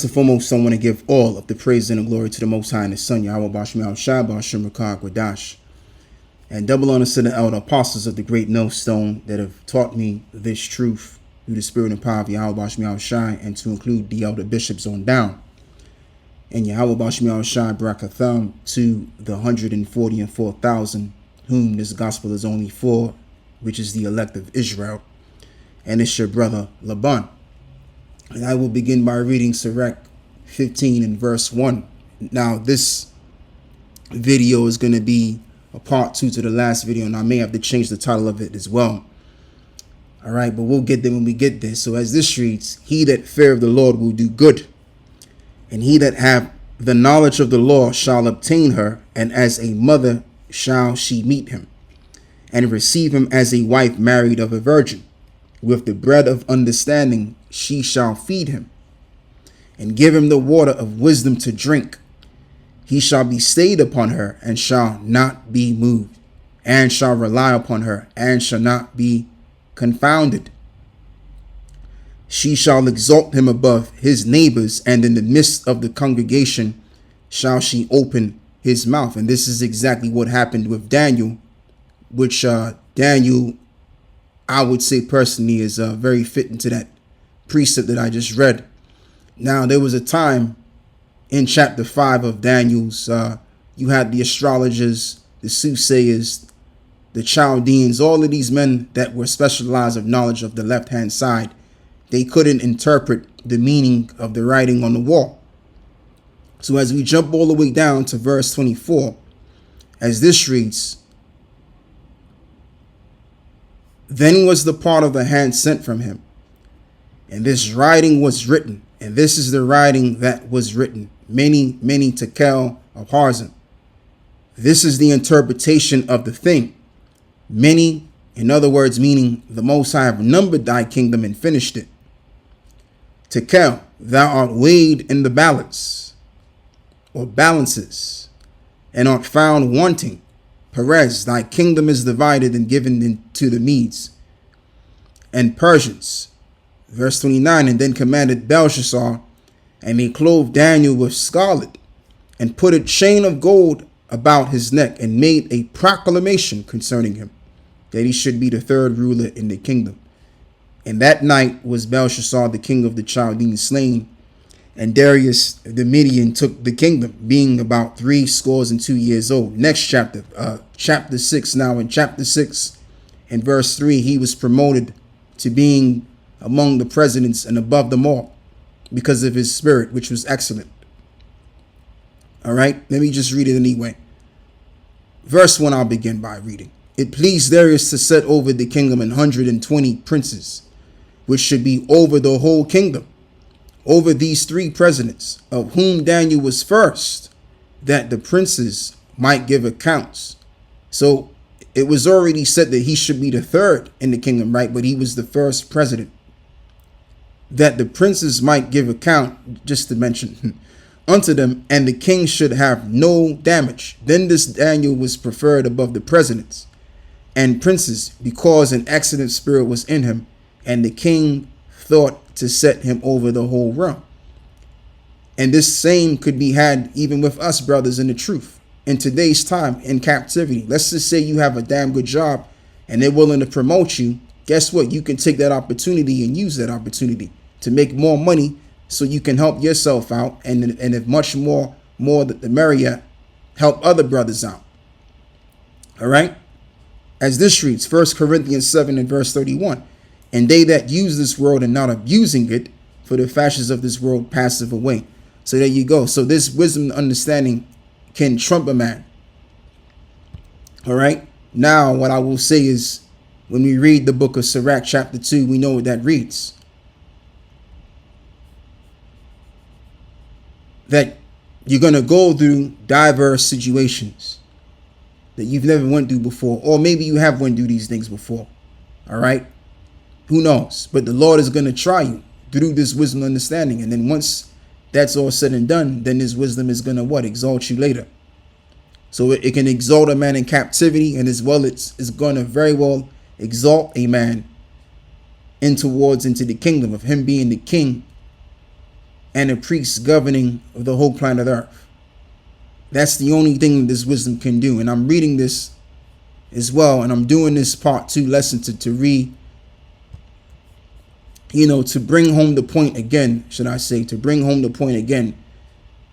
First and foremost, I want to give all of the praise and the glory to the Most High and His Son, Yahweh Bashmi Al-Shai, Bashim Rakah Gwadash. And double honor to the elder apostles of the great millstone that have taught me this truth through the spirit and power of Yahweh Bashmi Al-Shai, and to include the elder bishops on down. And Yahweh Bashmi Al-Shai Barakatham to the 144,000 whom this gospel is only for, which is the elect of Israel. And it's your brother Laban. And I will begin by reading Sirach 15 and verse 1. Now, this video is going to be a part 2 to the last video, and I may have to change the title of it as well. All right, but we'll get there when we get there. So as this reads, he that feareth the Lord will do good, and he that have the knowledge of the law shall obtain her, and as a mother shall she meet him, and receive him as a wife married of a virgin. With the bread of understanding she shall feed him, and give him the water of wisdom to drink. He shall be stayed upon her, and shall not be moved, and shall rely upon her, and shall not be confounded. She shall exalt him above his neighbors, and in the midst of the congregation shall she open his mouth. And this is exactly what happened with Daniel, which Daniel, I would say personally, is very fitting to that precept that I just read. Now, there was a time in chapter 5 of Daniel's, you had the astrologers, the soothsayers, the Chaldeans, all of these men that were specialized of knowledge of the left-hand side. They couldn't interpret the meaning of the writing on the wall. So as we jump all the way down to verse 24, as this reads, then was the part of the hand sent from him, and this writing was written, and this is the writing that was written, many, many tekel of Harzim. This is the interpretation of the thing. Many, in other words, meaning the Most High have numbered thy kingdom and finished it. Tekel, thou art weighed in the balance, or balances, and art found wanting. Perez, thy kingdom is divided and given to the Medes and Persians. Verse 29, and then commanded Belshazzar, and they clothed Daniel with scarlet, and put a chain of gold about his neck, and made a proclamation concerning him, that he should be the third ruler in the kingdom. And that night was Belshazzar, the king of the Chaldeans, slain, and Darius the Median took the kingdom, being about 62 years old. Next chapter, chapter 6 now. In chapter 6 and verse 3, he was promoted to being among the presidents and above them all because of his spirit, which was excellent. All right, let me just read it anyway. Verse 1, I'll begin by reading. It pleased Darius to set over the kingdom 120 princes, which should be over the whole kingdom, over these 3 presidents, of whom Daniel was first, that the princes might give accounts. So it was already said that he should be the third in the kingdom, right? But he was the first president. That the princes might give account, just to mention, unto them, and the king should have no damage. Then this Daniel was preferred above the presidents and princes, because an excellent spirit was in him, and the king thought to set him over the whole realm. And this same could be had even with us, brothers, in the truth. In today's time, in captivity, let's just say you have a damn good job and they're willing to promote you. Guess what? You can take that opportunity and use that opportunity to make more money so you can help yourself out, and if much more the merrier, help other brothers out. All right? As this reads, 1 Corinthians 7 and verse 31. And they that use this world and not abusing it, for the fashions of this world passeth away. So there you go. So this wisdom and understanding can trump a man. All right. Now, what I will say is, when we read the book of Sirach chapter 2, we know what that reads. That you're going to go through diverse situations that you've never went through before. Or maybe you have went through these things before. All right. Who knows? But the Lord is going to try you through this wisdom and understanding. And then once that's all said and done, then this wisdom is going to what? Exalt you later. So it can exalt a man in captivity, and as well it's going to very well exalt a man into the kingdom of him being the king and a priest governing the whole planet Earth. That's the only thing this wisdom can do. And I'm reading this as well, and I'm doing this part 2 lesson to read, to bring home the point again, should I say, to bring home the point again,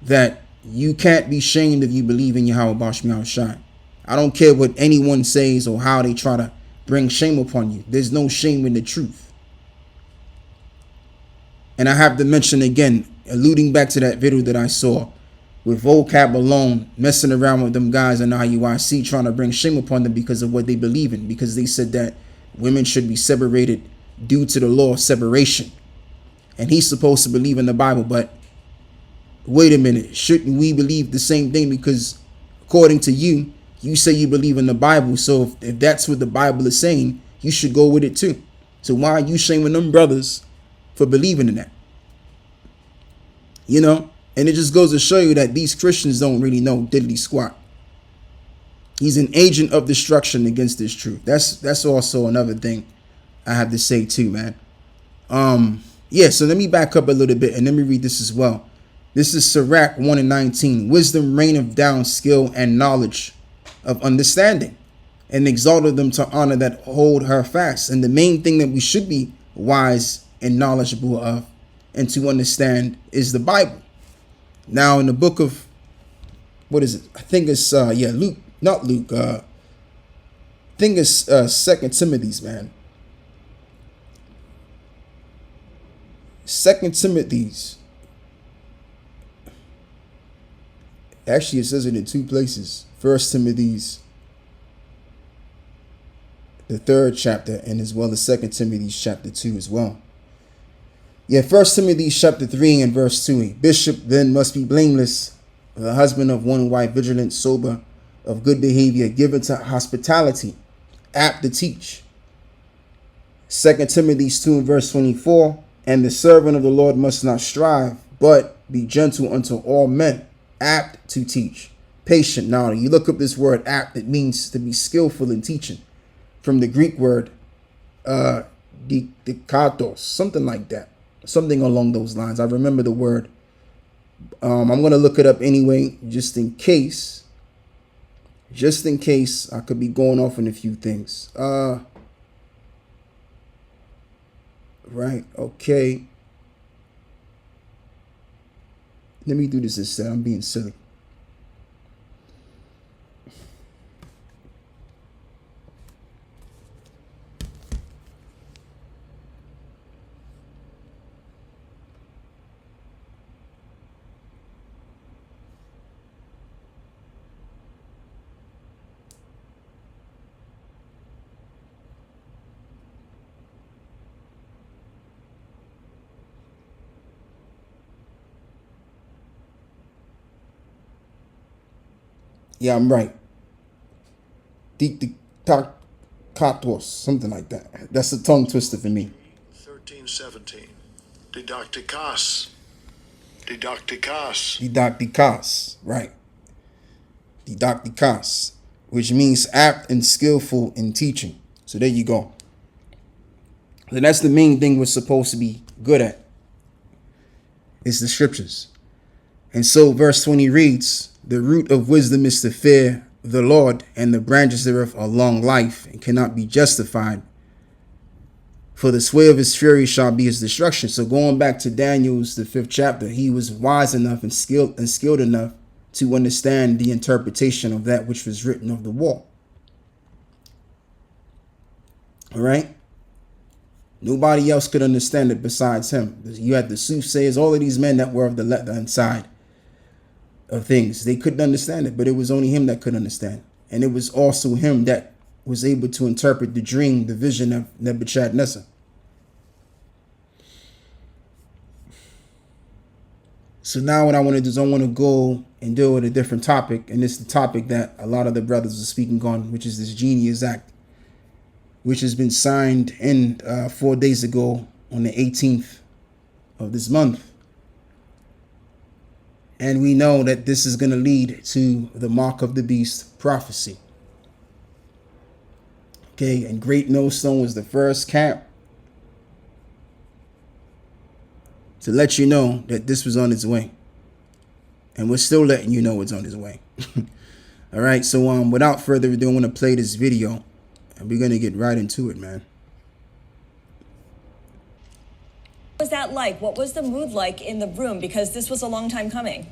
that you can't be shamed if you believe in Yahweh Bashmi Shai. I don't care what anyone says or how they try to bring shame upon you. There's no shame in the truth. And I have to mention again, alluding back to that video that I saw with vocab alone, messing around with them guys in IUIC, trying to bring shame upon them because of what they believe in, because they said that women should be separated due to the law of separation. And he's supposed to believe in the Bible, but wait a minute, shouldn't we believe the same thing? Because according to you, you say you believe in the Bible, so if that's what the Bible is saying, you should go with it too. So why are you shaming them brothers for believing in that? And it just goes to show you that these Christians don't really know diddly squat. He's an agent of destruction against this truth. That's also another thing I have to say too, man. So let me back up a little bit and let me read this as well. This is Sirach 1:19. Wisdom reigneth down skill and knowledge of understanding, and exalted them to honor that hold her fast. And the main thing that we should be wise and knowledgeable of and to understand is the Bible. Now in the book of, what is it? I think it's Luke, not Luke. I think it's 2 Timothy's, man. 2 Timothy's. Actually, it says it in 2 places. 1 Timothy's, the 3rd chapter, and as well as 2 Timothy's chapter 2 as well. 1 Timothy chapter 3 and verse 2. A bishop then must be blameless, the husband of one wife, vigilant, sober, of good behavior, given to hospitality, apt to teach. 2 Timothy 2 and verse 24. And the servant of the Lord must not strive, but be gentle unto all men, apt to teach, patient. Now, you look up this word apt, it means to be skillful in teaching, from the Greek word dikatos, something like that, something along those lines. I remember the word. I'm going to look it up anyway, just in case I could be going off on a few things. Right, okay. Let me do this instead. I'm being silly. Yeah, I'm right. Diktatos, something like that. That's a tongue twister for me. 13:17. Didaktikos. Didaktikos. Didaktikos, right. Didaktikos, which means apt and skillful in teaching. So there you go. And that's the main thing we're supposed to be good at. It's the scriptures. And so verse 20 reads, the root of wisdom is to fear the Lord, and the branches thereof are long life, and cannot be justified. For the sway of his fury shall be his destruction. So going back to Daniel's, the 5th chapter, he was wise enough and skilled enough to understand the interpretation of that which was written of the wall. All right. Nobody else could understand it besides him. You had the soothsayers, all of these men that were of the left-hand side of things. They couldn't understand it, but it was only him that could understand. And it was also him that was able to interpret the dream, the vision of Nebuchadnezzar. So now what I want to do is I want to go and deal with a different topic. And it's the topic that a lot of the brothers are speaking on, which is this Genius Act, which has been signed in 4 days ago on the 18th of this month. And we know that this is going to lead to the mark of the beast prophecy. Okay, and Great Millstone was the first camp to let you know that this was on its way. And we're still letting you know it's on its way. All right, so without further ado, I want to play this video, and we're going to get right into it, man. What was that like? What was the mood like in the room? Because this was a long time coming.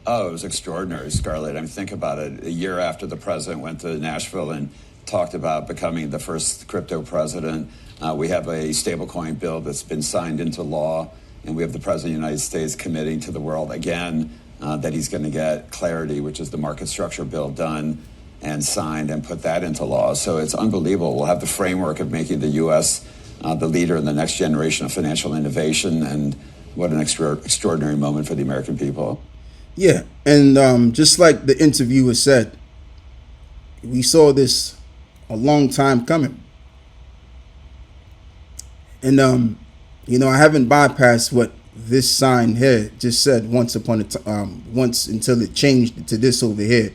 Oh, it was extraordinary, Scarlett. I mean, think about it. A year after the president went to Nashville and talked about becoming the first crypto president, we have a stablecoin bill that's been signed into law, and we have the president of the United States committing to the world again that he's going to get clarity, which is the market structure bill, done and signed and put that into law. So it's unbelievable. We'll have the framework of making the U.S. The leader in the next generation of financial innovation, and what an extraordinary moment for the American people. Yeah, and just like the interviewer said, we saw this a long time coming. And you know, I haven't bypassed what this sign here just said once until it changed to this over here.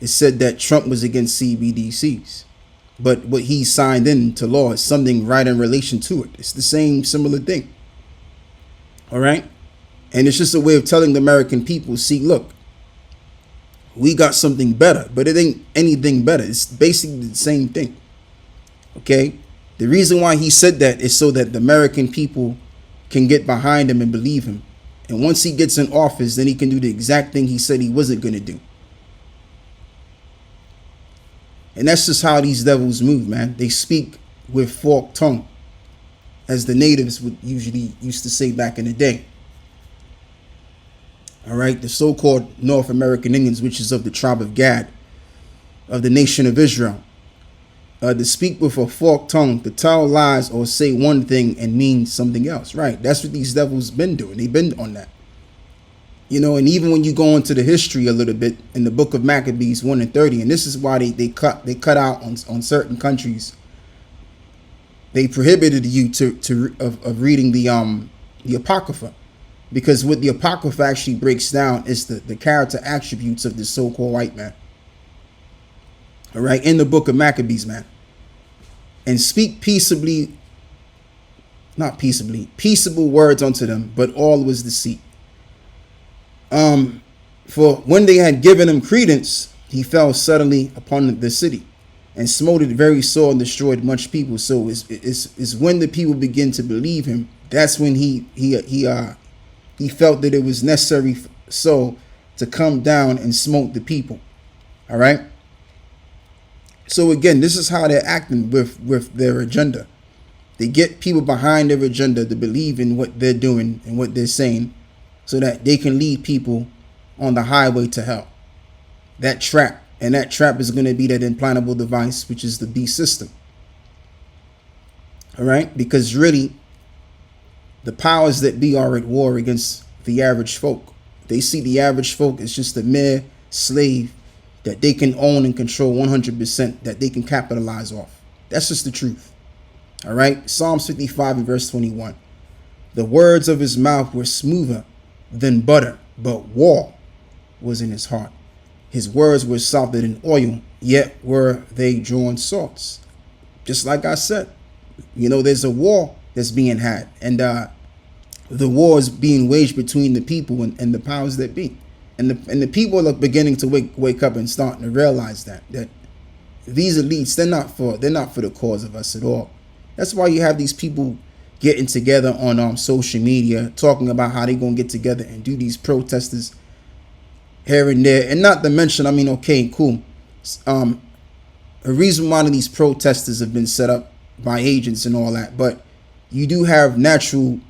It said that Trump was against CBDCs, but what he signed into law is something right in relation to it. It's the same similar thing. All right. And it's just a way of telling the American people, see, look, we got something better, but it ain't anything better. It's basically the same thing. Okay. The reason why he said that is so that the American people can get behind him and believe him. And once he gets in office, then he can do the exact thing he said he wasn't going to do. And that's just how these devils move, man. They speak with forked tongue, as the natives would used to say back in the day. All right, the so-called North American Indians, which is of the tribe of Gad, of the nation of Israel, to speak with a forked tongue, to tell lies or say one thing and mean something else. Right, that's what these devils been doing. They've been on that. You know, and even when you go into the history a little bit in the book of Maccabees 1 and 30, and this is why they cut out on certain countries. They prohibited you of reading the Apocrypha, because what the Apocrypha actually breaks down is the character attributes of the so-called white man. All right, in the book of Maccabees, man. And speak peaceable words unto them, but all was deceit. For when they had given him credence, he fell suddenly upon the city and smote it very sore and destroyed much people. So it's when the people begin to believe him, that's when he felt that it was necessary so to come down and smote the people. All right. So again, this is how they're acting with their agenda. They get people behind their agenda to believe in what they're doing and what they're saying, so that they can lead people on the highway to hell. That trap. And that trap is going to be that implantable device, which is the beast system. All right? Because really, the powers that be are at war against the average folk. They see the average folk as just a mere slave that they can own and control 100%, that they can capitalize off. That's just the truth. All right? Psalms 55 and verse 21. The words of his mouth were smoother than butter, but war was in his heart. His words were softer than oil, yet were they drawn swords. Just like I said, you know, there's a war that's being had, and the war is being waged between the people and the powers that be. And the people are beginning to wake up and starting to realize that these elites, they're not for the cause of us at all. That's why you have these people getting together on social media, talking about how they're going to get together and do these protesters here and there. And not to mention, I mean, okay, cool. A reason why these protesters have been set up by agents and all that, but you do have natural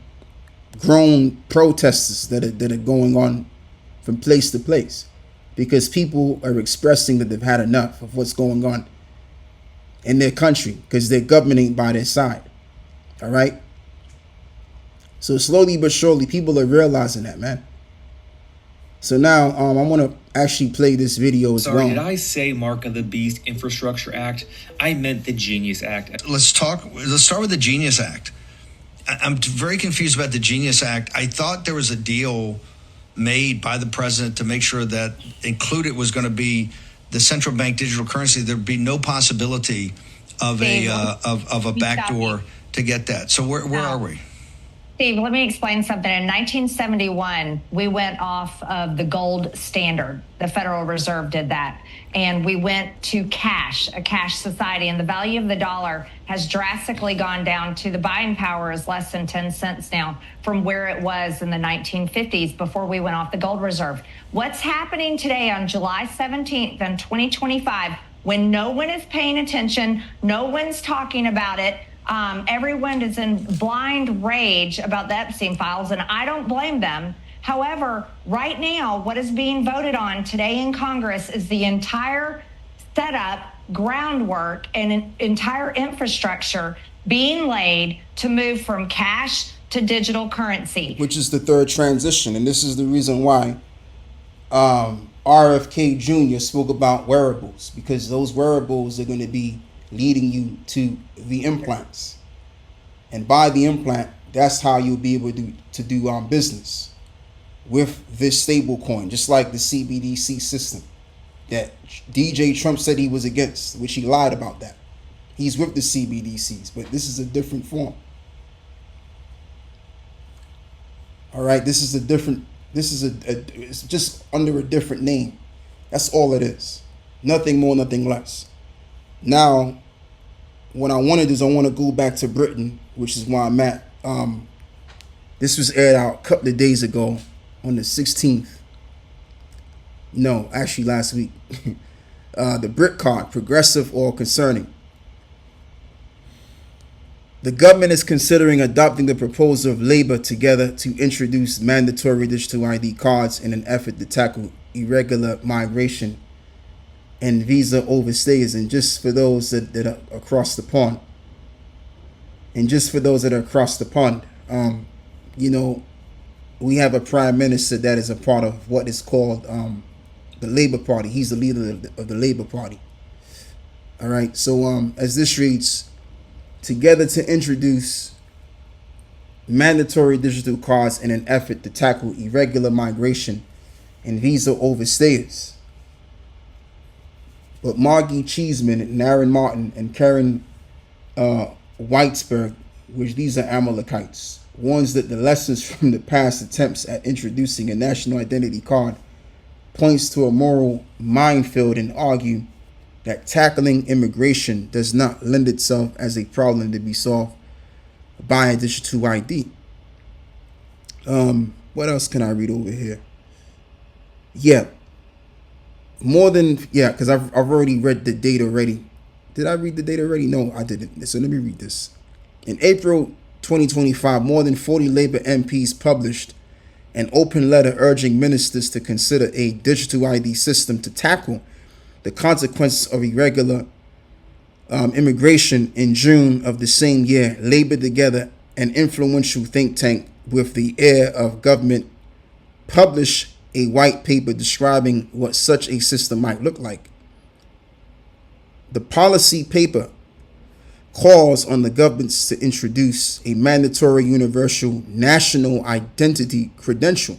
grown protesters that are going on from place to place, because people are expressing that they've had enough of what's going on in their country, because their government ain't by their side. All right. So slowly but surely, people are realizing that, man. So now I want to actually play this video as well. Sorry, did I say Mark of the Beast Infrastructure Act? I meant the Genius Act. Let's start with the Genius Act. I'm very confused about the Genius Act. I thought there was a deal made by the president to make sure that included was going to be the central bank digital currency. There'd be no possibility of a backdoor to get that. So where are we? Steve, let me explain something. In 1971, we went off of the gold standard. The Federal Reserve did that. And we went to cash, a cash society. And the value of the dollar has drastically gone down to the buying power is less than 10 cents now from where it was in the 1950s before we went off the gold reserve. What's happening today on July 17th in 2025 when no one is paying attention, no one's talking about it, everyone is in blind rage about the Epstein files, and I don't blame them. However, right now, what is being voted on today in Congress is the entire setup, groundwork, and an entire infrastructure being laid to move from cash to digital currency. Which is the third transition. And this is the reason why RFK Jr. spoke about wearables, because those wearables are going to be leading you to the implants, and by the implant, that's how you'll be able to do business with this stable coin, just like the CBDC system that DJ Trump said he was against, which he lied about that. He's with the CBDCs, but this is a different form. All right, it's just under a different name. That's all it is. Nothing more, nothing less. Now, what I want to do is I want to go back to Britain, which is where I'm at. This was aired out a couple of days ago on the 16th. No, actually last week. The Brit card, progressive or concerning. The government is considering adopting the proposal of Labour together to introduce mandatory digital ID cards in an effort to tackle irregular migration and visa overstays. And just for those that are across the pond, we have a prime minister that is a part of what is called the Labour Party. He's the leader of the Labour Party. All right. So as this reads, together to introduce mandatory digital cards in an effort to tackle irregular migration and visa overstayers. But Margie Cheeseman and Aaron Martin and Karen Whitesburg, which these are Amalekites, warns that the lessons from the past attempts at introducing a national identity card points to a moral minefield, and argue that tackling immigration does not lend itself as a problem to be solved by a digital ID. What else can I read over here? Because I've already read the date already. Did I read the date already? No, I didn't. So let me read this. In April 2025, more than 40 Labour MPs published an open letter urging ministers to consider a digital ID system to tackle the consequences of irregular immigration. In June of the same year, Labour Together, an influential think tank with the ear of government, published a white paper describing what such a system might look like. The policy paper calls on the governments to introduce a mandatory universal national identity credential,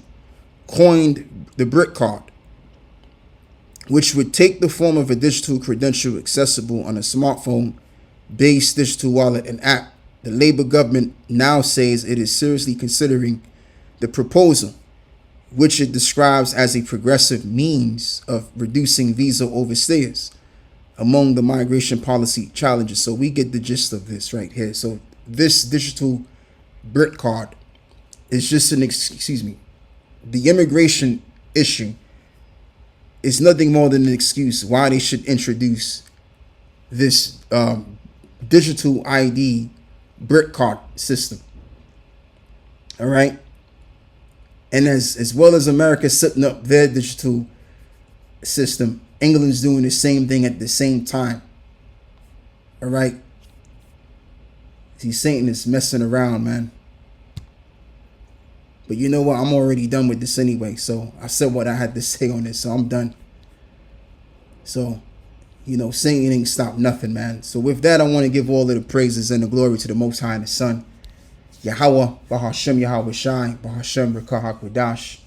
coined the Brit card, which would take the form of a digital credential accessible on a smartphone-based digital wallet and app. The Labour government now says it is seriously considering the proposal, which it describes as a progressive means of reducing visa overstayers among the migration policy challenges. So we get the gist of this right here. So this digital Brit card is just the immigration issue is nothing more than an excuse why they should introduce this digital ID Brit card system. All right. And as well as America setting up their digital system, England's doing the same thing at the same time. All right. See, Satan is messing around, man. But you know what? I'm already done with this anyway. So I said what I had to say on this. So I'm done. So, Satan ain't stopped nothing, man. So with that, I want to give all of the praises and the glory to the Most High and the Son, Yahweh, Bahashem, Yahweh Shai, Bahashem, Rekah HaKodash.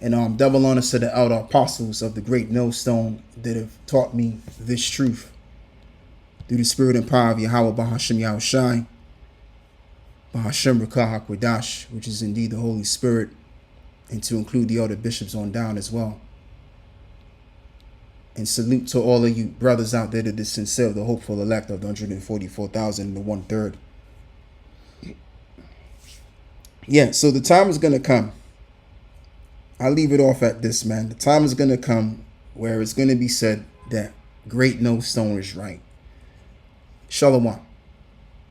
And double honors to the elder apostles of the great millstone that have taught me this truth through the spirit and power of Yahweh, Bahashem, Yahweh Shai. Bahashem Rakah HaKodash, which is indeed the Holy Spirit, and to include the other bishops on down as well. And salute to all of you brothers out there, that is sincere, the hopeful elect of the 144,000 and the 1/3. Yeah, so the time is going to come. I'll leave it off at this, man. The time is going to come where it's going to be said that great no stone is right. Shalom.